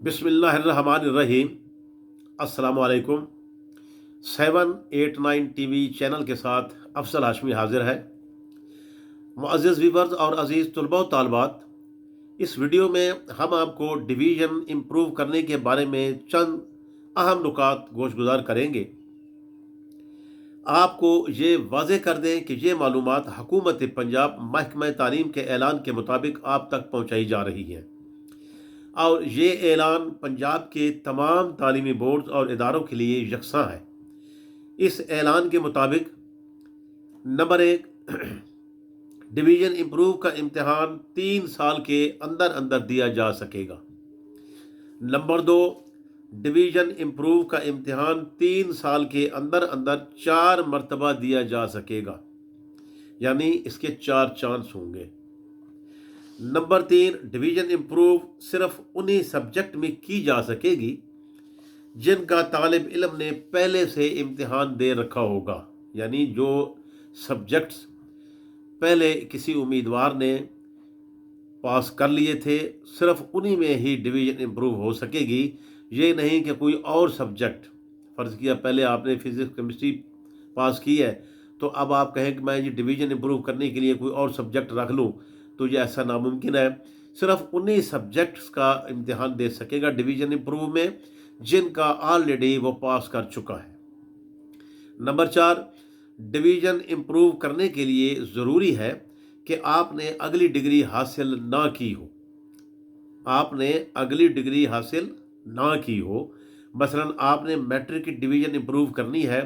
बिस्मिल्लाहिर्रहमानिर्रहीम। अस्सलाम वालेकुम। 789 टीवी चैनल के साथ अफसल हाशमी हाजिर है। मुअज़्ज़िज़ व्यूअर्स और अज़ीज़ तलबा व तालिबात, इस वीडियो में हम आपको डिवीज़न इम्प्रूव करने के बारे में चंद अहम नुकात गोशगुजार करेंगे। आपको ये वाज़ेह कर दें कि ये मालूमात हुकूमत पंजाब महकमा तालीम के ऐलान के मुताबिक आप तक पहुँचाई जा रही हैं और ये ऐलान पंजाब के तमाम तालीमी बोर्ड और इदारों के लिए यकसा है। इस ऐलान के मुताबिक नंबर 1, डिवीज़न इम्प्रूव का इम्तिहान 3 साल के अंदर अंदर दिया जा सकेगा। नंबर 2, डिवीज़न इम्प्रूव का इम्तिहान 3 साल के अंदर अंदर 4 मरतबा दिया जा सकेगा, यानी इसके 4 चांस होंगे। नंबर 3, डिवीज़न इम्प्रूव सिर्फ उन्हीं सब्जेक्ट में की जा सकेगी जिनका तालिब इल्म ने पहले से इम्तिहान दे रखा होगा, यानी जो सब्जेक्ट्स पहले किसी उम्मीदवार ने पास कर लिए थे, सिर्फ उन्हीं में ही डिवीज़न इम्प्रूव हो सकेगी। ये नहीं कि कोई और सब्जेक्ट, फ़र्ज़ किया पहले आपने फ़िज़िक्स केमिस्ट्री पास की है तो अब आप कहें कि मैं ये डिवीज़न इम्प्रूव करने के लिए कोई और सब्जेक्ट रख लूँ, तो ये ऐसा नामुमकिन है। सिर्फ उन्हीं सब्जेक्ट्स का इम्तिहान दे सकेगा डिवीज़न इम्प्रूव में जिनका ऑलरेडी वो पास कर चुका है। नंबर 4, डिवीज़न इम्प्रूव करने के लिए ज़रूरी है कि आपने अगली डिग्री हासिल ना की हो। आपने अगली डिग्री हासिल ना की हो, मसलन आपने मैट्रिक की डिवीज़न इम्प्रूव करनी है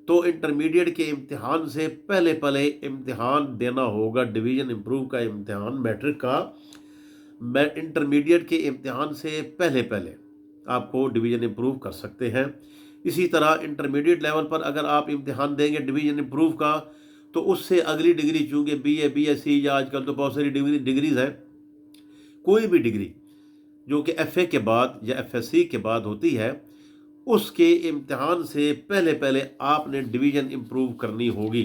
तो इंटरमीडिएट के इम्तिहान से पहले पहले इम्तिहान देना होगा। डिवीज़न इम्प्रूव का इम्तिहान मैट्रिक का इंटरमीडिएट के इम्तिहान से पहले पहले आपको डिवीज़न इम्प्रूव कर सकते हैं। इसी तरह इंटरमीडिएट लेवल पर अगर आप इम्तिहान देंगे डिवीज़न इम्प्रूव का, तो उससे अगली डिग्री, चूँकि बीए, बीएससी या आजकल तो बहुत सारी डिग्रीज़ हैं, कोई भी डिग्री जो कि एफ़ए के बाद या एफ़एससी के बाद होती है, उसके इम्तिहान से पहले पहले आपने डिवीज़न इम्प्रूव करनी होगी।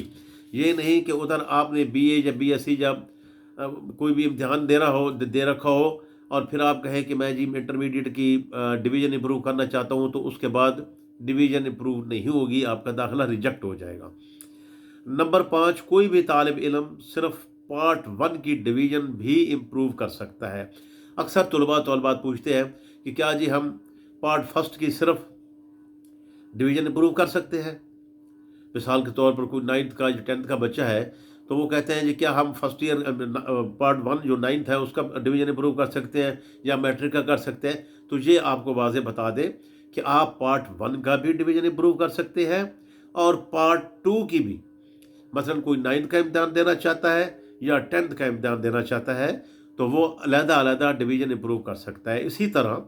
ये नहीं कि उधर आपने बीए या बीएससी या कोई भी इम्तिहान दे रखा हो और फिर आप कहें कि मैं जी इंटरमीडिएट की डिवीज़न इम्प्रूव करना चाहता हूँ, तो उसके बाद डिवीज़न इम्प्रूव नहीं होगी, आपका दाखिला रिजेक्ट हो जाएगा। नंबर 5, कोई भी तालिब इल्म सिर्फ पार्ट 1 की डिवीज़न भी इम्प्रूव कर सकता है। अक्सर तलबात पूछते हैं कि क्या जी हम पार्ट फर्स्ट की सिर्फ डिवीज़न इम्प्रूव कर सकते हैं। मिसाल के तौर पर कोई 9th का या 10th का बच्चा है, तो वो कहते हैं जी क्या हम फर्स्ट ईयर पार्ट 1 जो 9th है उसका डिवीज़न इम्प्रूव कर सकते हैं या मैट्रिक का कर सकते हैं। तो ये आपको वाज़े बता दें कि आप पार्ट 1 का भी डिवीज़न इम्प्रूव कर सकते हैं और पार्ट 2 की भी। मसलन कोई 9th का इम्तिहान देना चाहता है या 10th का इम्तिहान देना चाहता है, तो वो अलग-अलग डिवीज़न इम्प्रूव कर सकता है। इसी तरह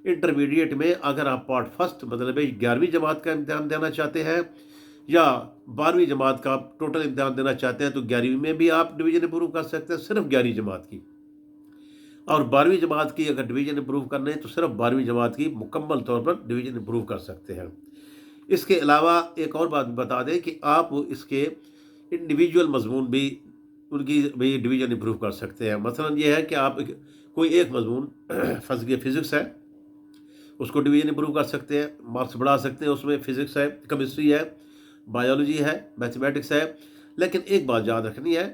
इंटरमीडिएट में अगर आप पार्ट फर्स्ट मतलब 11वीं जमात का इम्तिहान देना चाहते हैं या 12वीं जमात का टोटल इम्तिहान देना चाहते हैं, तो 11वीं में भी आप डिवीज़न इम्प्रूव कर सकते हैं, सिर्फ 11वीं जमात की। और 12वीं जमात की अगर डिवीज़न इम्प्रूव करने हैं तो सिर्फ 12वीं जमात की मुकम्मल तौर पर डिवीज़न इम्प्रूव कर सकते हैं। इसके अलावा एक और बात बता दें कि आप इसके इंडिविजुअल मज़मून भी उनकी भी डिवीज़न इम्प्रूव कर सकते हैं। मसलन ये है कि आप कोई एक मज़मून फर्ज़ कीजिए फ़िज़िक्स है, उसको डिवीज़न इम्प्रूव कर सकते हैं, मार्क्स बढ़ा सकते हैं। उसमें फ़िज़िक्स है, केमिस्ट्री है, बायोलॉजी है, मैथमेटिक्स है। लेकिन एक बात याद रखनी है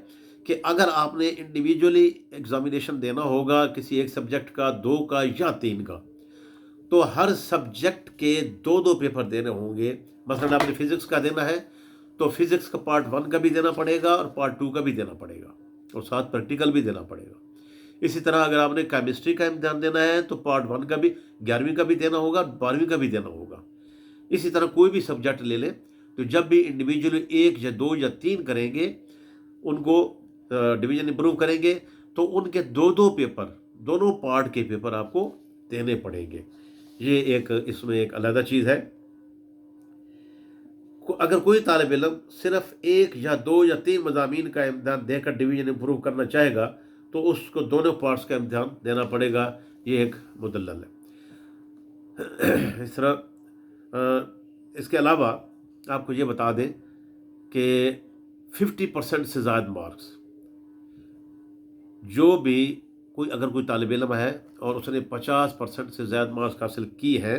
कि अगर आपने इंडिविजुअली एग्ज़ामिनेशन देना होगा किसी एक सब्जेक्ट का, 2 का या 3 का, तो हर सब्जेक्ट के 2-2 पेपर देने होंगे। मसलन आपने फ़िज़िक्स का देना है, तो फ़िज़िक्स का पार्ट 1 का भी देना पड़ेगा और पार्ट 2 का भी देना पड़ेगा और साथ प्रैक्टिकल भी देना पड़ेगा। इसी तरह अगर आपने केमिस्ट्री का इम्तिहान देना है, तो पार्ट 1 का भी, 11वीं का भी देना होगा, 12वीं का भी देना होगा। इसी तरह कोई भी सब्जेक्ट ले लें, तो जब भी इंडिविजुअली 1 या 2 या 3 करेंगे, उनको डिवीज़न इम्प्रूव करेंगे, तो उनके 2-2 पेपर, दोनों पार्ट के पेपर आपको देने पड़ेंगे। ये एक इसमें एक अलग चीज़ है। अगर कोई तालिब इल्म सिर्फ 1 या 2 या 3 मज़ामीन का इम्तिहान देकर डिवीज़न इम्प्रूव करना चाहेगा, तो उसको दोनों पार्ट्स का इम्तिहान देना पड़ेगा। ये एक मुदल्लल है। इस तरह इसके अलावा आपको ये बता दें कि 50% से ज़्यादा मार्क्स जो भी कोई तालिब इल्म है और उसने 50% से ज़्यादा मार्क्स हासिल की है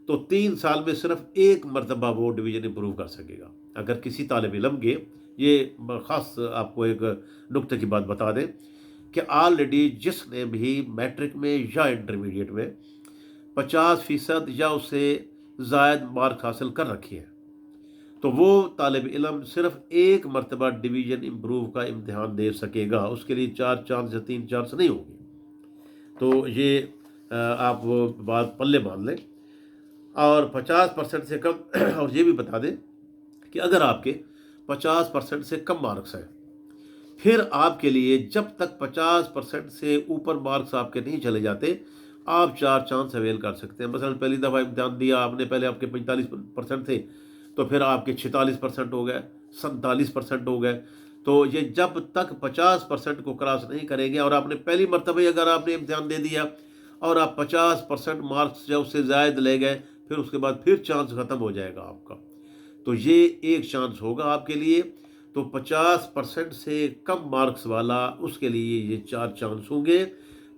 तो 3 साल में सिर्फ एक मरतबा वो डिवीज़न इम्प्रूव कर सकेगा। अगर किसी तालिब इल्म के, ये ख़ास आपको एक नुक्ते की बात बता दें कि ऑलरेडी जिसने भी मैट्रिक में या इंटरमीडिएट में 50% या उससे ज़ायद मार्क हासिल कर रखी है तो वो तालिब इल्म सिर्फ एक मरतबा डिवीज़न इम्प्रूव का इम्तिहान दे सकेगा। उसके लिए 4 चांस या 3 चांस नहीं होंगे। तो ये आप वो बात पल्ले बांध लें। और 50% से कम और ये भी बता दें कि अगर आपके 50% से कम मार्क्स हैं, फिर आपके लिए जब तक 50% से ऊपर मार्क्स आपके नहीं चले जाते, आप 4 चांस अवेल कर सकते हैं। मसलन पहली दफ़ा इम्तिहान दिया आपने, पहले आपके 45% थे, तो फिर आपके 46% हो गए, 47% हो गए। तो ये जब तक 50% को क्रॉस नहीं करेंगे और आपने पहली मरतबा अगर आपने इम्तिहान दे दिया और आप 50% मार्क्स या उससे ज़ायद ले गए, फिर उसके बाद फिर चांस ख़त्म हो जाएगा आपका। तो ये एक चांस होगा आपके लिए। तो 50% से कम मार्क्स वाला, उसके लिए ये 4 चांस होंगे।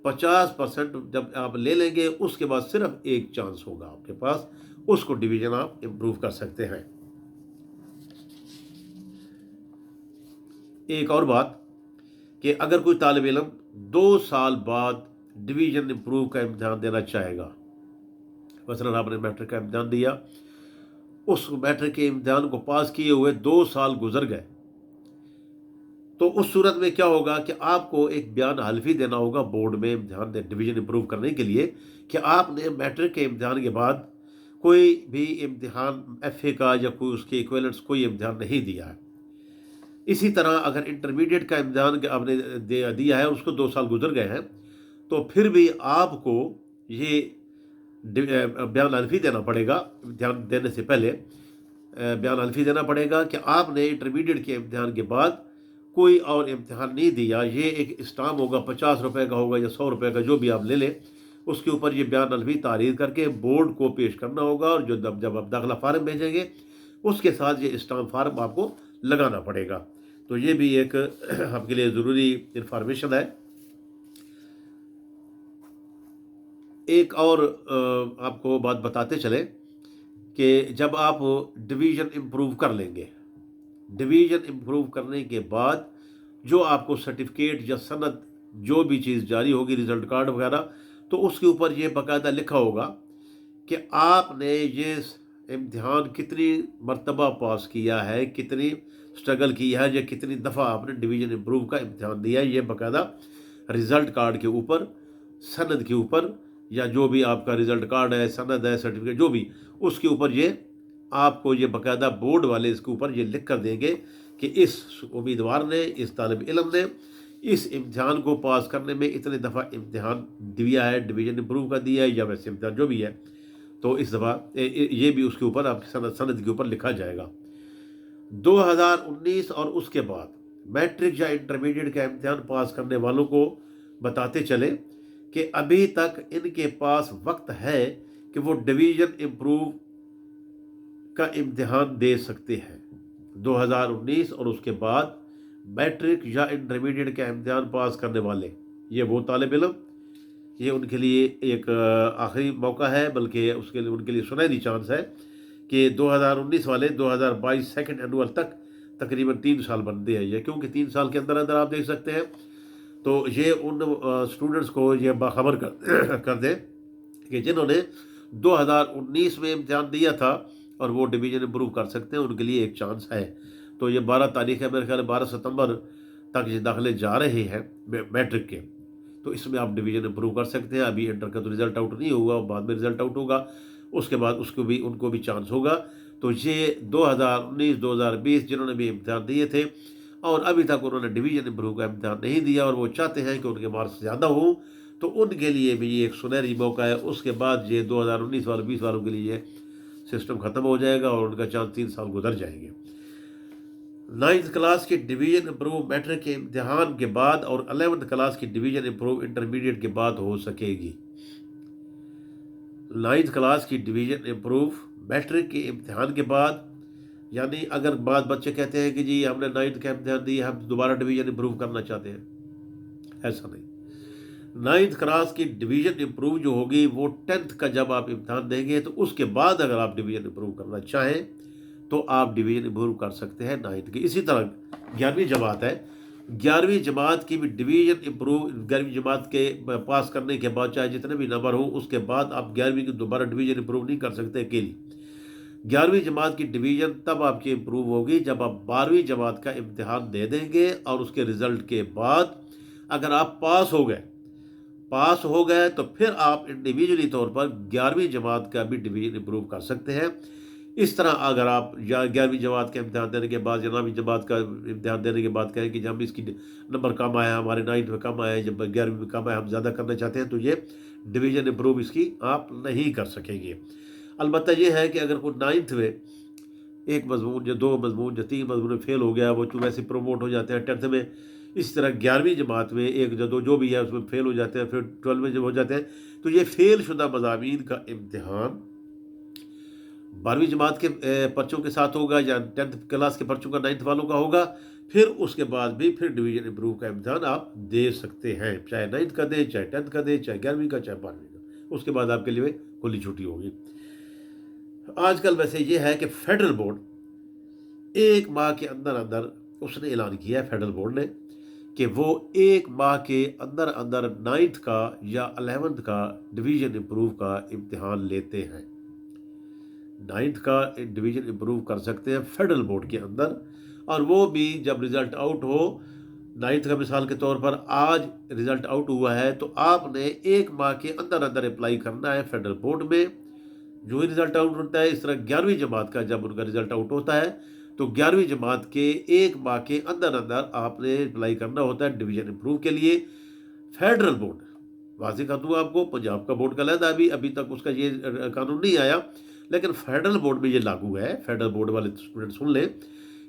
50% जब आप ले लेंगे उसके बाद सिर्फ एक चांस होगा आपके पास, उसको डिवीज़न आप इम्प्रूव कर सकते हैं। एक और बात कि अगर कोई तालिब इल्म 2 साल बाद डिवीज़न इम्प्रूव का इम्तिहान देना चाहेगा, मसलन आपने मैट्रिक का इम्तिहान दिया, उस मैट्रिक के इम्तिहान को पास किए हुए 2 साल गुजर गए, तो उस सूरत में क्या होगा कि आपको एक बयान हल्फी देना होगा बोर्ड में इम्तिहान डिवीज़न इम्प्रूव करने के लिए कि आपने मैट्रिक के इम्तिहान के बाद कोई भी इम्तिहान FA का या कोई उसके इक्विवेलेंट्स कोई इम्तिहान नहीं दिया है। इसी तरह अगर इंटरमीडिएट का इम्तिहान आपने दिया है, उसको 2 साल गुजर गए हैं, तो फिर भी आपको ये बयान हल्फी देना पड़ेगा। इम्तिहान देने से पहले बयान हल्फी देना पड़ेगा कि आपने इंटरमीडिएट के इम्तिहान के बाद कोई और इम्तिहान नहीं दिया। ये एक स्टाम्प होगा, 50 रुपये का होगा या 100 रुपये का, जो भी आप ले लें, उसके ऊपर ये बयान हल्फी तारीर करके बोर्ड को पेश करना होगा। और जो जब आप दाखिला फार्म भेजेंगे उसके साथ ये स्टाम्प फार्म आपको लगाना पड़ेगा। तो ये भी एक आपके लिए ज़रूरी इंफॉर्मेशन है। एक और आपको बात बताते चले कि जब आप डिवीज़न इम्प्रूव कर लेंगे, डिवीज़न इम्प्रूव करने के बाद जो आपको सर्टिफिकेट या सनद जो भी चीज़ जारी होगी, रिज़ल्ट कार्ड वगैरह, तो उसके ऊपर ये बाकायदा लिखा होगा कि आपने ये इम्तिहान कितनी मरतबा पास किया है, कितनी स्ट्रगल की है, या कितनी दफ़ा आपने डिवीज़न इम्प्रूव का इम्तिहान दिया है। ये बाकायदा रिज़ल्ट कार्ड के ऊपर, सनद के ऊपर, या जो भी आपका रिज़ल्ट कार्ड है, सनद है, सर्टिफिकेट जो भी, उसके ऊपर ये आपको ये बाकायदा बोर्ड वाले इसके ऊपर ये लिख कर देंगे कि इस उम्मीदवार ने, इस तालिब इल्म ने इस इम्तिहान को पास करने में इतने दफ़ा इम्तिहान दिया है, डिवीज़न इम्प्रूव का दिया है या वैसे इम्तिहान जो भी है, तो इस दफ़ा ये भी उसके ऊपर आपकी सनद के ऊपर लिखा जाएगा। 2019 और उसके बाद मैट्रिक या इंटरमीडिएट का इम्तिहान पास करने वालों को बताते चले कि अभी तक इनके पास वक्त है कि वो डिवीज़न इम्प्रूव का इम्तिहान दे सकते हैं। 2019 और उसके बाद मैट्रिक या इंटरमीडिएट का इम्तिहान पास करने वाले ये वो तालिब इल्म, ये उनके लिए एक आखिरी मौका है, बल्कि उसके लिए उनके लिए सुनहरी चांस है कि 2019 वाले 2022 सेकंड एनुअल तक तकरीबन 3 साल बनते हैं ये, क्योंकि 3 साल के अंदर अंदर आप देख सकते हैं। तो ये उन स्टूडेंट्स को ये बाखबर कर दें कि जिन्होंने 2019 में इम्तिहान दिया था और वो डिवीज़न इम्प्रूव कर सकते हैं, उनके लिए एक चांस है। तो ये 12 तारीख है, मेरे ख्याल 12 सितंबर तक ये दाखिले जा रहे हैं मैट्रिक के, तो इसमें आप डिवीज़न इम्प्रूव कर सकते हैं। अभी इंटर का तो रिज़ल्ट आउट नहीं हुआ, बाद में रिज़ल्ट आउट होगा, उसके बाद उनको भी चांस होगा। तो ये 2019 2020 जिन्होंने भी इम्तिहान दिए थे और अभी तक उन्होंने डिवीज़न इम्प्रूव का इम्तिहान नहीं दिया और वो चाहते हैं कि उनके मार्क्स ज़्यादा हों, तो उनके लिए भी ये एक सुनहरी मौका है। उसके बाद ये 2019 वाले 20 वालों के लिए सिस्टम ख़त्म हो जाएगा और उनका चांस 3 साल गुजर जाएंगे। 9th क्लास की डिवीज़न इम्प्रूव मैट्रिक के इम्तिहान के बाद और 11th क्लास की डिवीज़न इम्प्रूव इंटरमीडिएट के बाद हो सकेगी। 9th क्लास की डिवीज़न इम्प्रूव मैट्रिक के इम्तिहान के बाद, यानी अगर बाद बच्चे कहते हैं कि जी हमने 9th का इम्तिहान दिया, हम दोबारा डिवीज़न इम्प्रूव करना चाहते हैं, ऐसा नहीं। नाइन्थ क्लास की डिवीज़न इम्प्रूव जो होगी वो 10th का जब आप इम्तहान देंगे तो उसके बाद अगर आप डिवीज़न इम्प्रूव करना चाहें तो आप डिवीज़न इम्प्रूव कर सकते हैं 9th की। इसी तरह 11वीं जमात है, 11वीं जमात की भी डिवीज़न इम्प्रूव 11वीं जमात के पास करने के बाद चाहे जितने भी नंबर हो उसके बाद आप 11वीं की दोबारा डिवीज़न इम्प्रूव नहीं कर सकते अकेली। 11वीं जमात की डिवीज़न तब आपकी इम्प्रूव होगी जब आप 12वीं जमात का इम्तिहान दे देंगे और उसके रिज़ल्ट के बाद अगर आप पास हो गए तो फिर आप इंडिविजुअली तौर पर 11वीं जमात का भी डिवीज़न इम्प्रूव कर सकते हैं। इस तरह अगर आप 11वीं जमात का इम्तिहान देने के बाद या 9वीं जमात का इम्तिहान देने के बाद कहें कि जब इसकी नंबर कम आया, हमारे 9th में कम आए, जब 11वीं में कम आया, हम ज़्यादा करना चाहते हैं तो ये डिवीज़न इम्प्रूव इसकी आप नहीं कर सकेंगे। अलबत्ता ये है कि अगर कोई 9th में एक मजमून या 2 मजमून या 3 मजमून में फेल हो गया, वो तो वैसे प्रमोट हो जाते हैं 10th में। इस तरह 11वीं जमात में एक या दो जो भी है उसमें फेल हो जाते हैं, फिर 12 में जब हो जाते हैं तो ये फेल शुदा मज़ामीन का इम्तिहान 12वीं जमात के पर्चों के साथ होगा या 10th क्लास के पर्चों का 9th वालों का होगा। फिर उसके बाद भी फिर डिवीज़न इम्प्रूव का इम्तिहान आप दे सकते हैं, चाहे 9th का दें, चाहे 10th का दें, चाहे 11वीं का, चाहे 12वीं का। उसके बाद आपके लिए खुली छुट्टी होगी। आजकल वैसे ये है कि फेडरल बोर्ड 1 माह के अंदर अंदर उसने ऐलान किया है, फेडरल बोर्ड ने, कि वो 1 माह के अंदर अंदर 9th का या 11th का डिवीज़न इम्प्रूव का इम्तिहान लेते हैं। 9th का डिवीज़न इम्प्रूव कर सकते हैं फेडरल बोर्ड के अंदर, और वो भी जब रिज़ल्ट आउट हो। 9th का मिसाल के तौर पर आज रिज़ल्ट आउट हुआ है तो आपने 1 माह के अंदर अंदर अप्लाई करना है फेडरल बोर्ड में। जो ही रिज़ल्ट आउट होता है, इस तरह 11वीं जमात का जब उनका रिज़ल्ट आउट होता है तो 11वीं जमात के 1 माह के अंदर अंदर आपने अप्लाई करना होता है डिवीज़न इम्प्रूव के लिए। फेडरल बोर्ड, वाज़ेह कर दूँ आपको, पंजाब का बोर्ड का अलहदा, अभी तक उसका ये कानून नहीं आया, लेकिन फेडरल बोर्ड में ये लागू है। फेडरल बोर्ड वाले स्टूडेंट सुन लें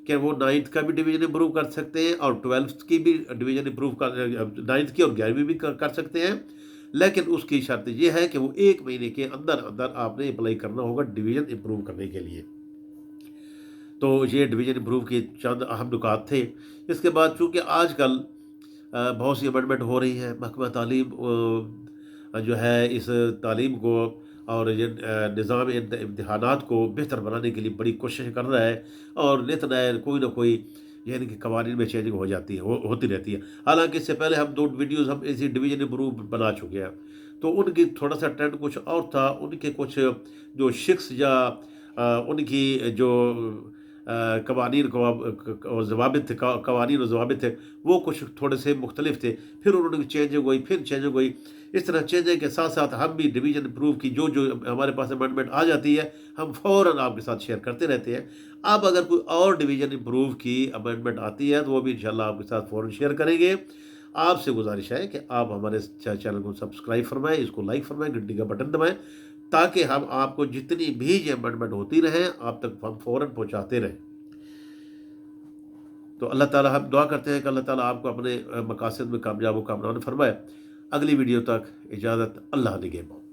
कि वो 9th का भी डिवीज़न इम्प्रूव कर सकते हैं और 12th की भी डिवीज़न इम्प्रूव कर 9th की और 11वीं भी कर सकते हैं, लेकिन उसकी शर्त ये है कि वो 1 महीने के अंदर अंदर आपने अप्लाई करना होगा डिवीज़न इम्प्रूव करने के लिए। तो ये डिवीज़न इम्प्रूव के चंद अहम नुकात थे। इसके बाद चूँकि आजकल बहुत सी अमेंडमेंट हो रही है, महकमा तालीम जो है इस तालीम को और ये निज़ाम इम्तिहानात को बेहतर बनाने के लिए बड़ी कोशिश कर रहा है, और नित नए कोई ना कोई यानी कि कवानीन में चेंजिंग हो जाती है, होती रहती है। हालांकि इससे पहले हम 2 वीडियोज़ हम इसी डिवीज़न इम्प्रूव बना चुके हैं, तो उनकी थोड़ा सा ट्रेंड कुछ और था। उनके कुछ जो शिक्स या उनकी जो कवानीन और ज़वाबित थे, कवानीन और ज़वाबित थे, वो कुछ थोड़े से मुख्तलिफ थे। फिर उन्होंने चेंजिंग हुई, फिर चेंजिंग हुई। इस तरह चेंजिंग के साथ साथ हम भी डिवीज़न इम्प्रूव की जो जो हमारे पास अमेंडमेंट आ जाती है हम फ़ौरन आपके साथ शेयर करते रहते हैं। अब अगर कोई और डिवीज़न इम्प्रूव की अमेंडमेंट आती है तो वो भी इंशाल्लाह आपके साथ फ़ौरन शेयर करेंगे। आपसे गुजारिश है कि आप हमारे चैनल को सब्सक्राइब फरमाएँ, इसको लाइक फरमाएँ, घंटी का बटन दबाएँ, ताकि हम आपको जितनी भी ये अमेंडमेंट होती रहें आप तक हम फ़ौरन पहुँचाते रहें। तो अल्लाह ताला, हम दुआ करते हैं कि अल्लाह ताला आपको अपने मकासद में कामयाब व कामयाब फरमाए। अगली वीडियो तक इजाज़त, अल्लाह निगहबान।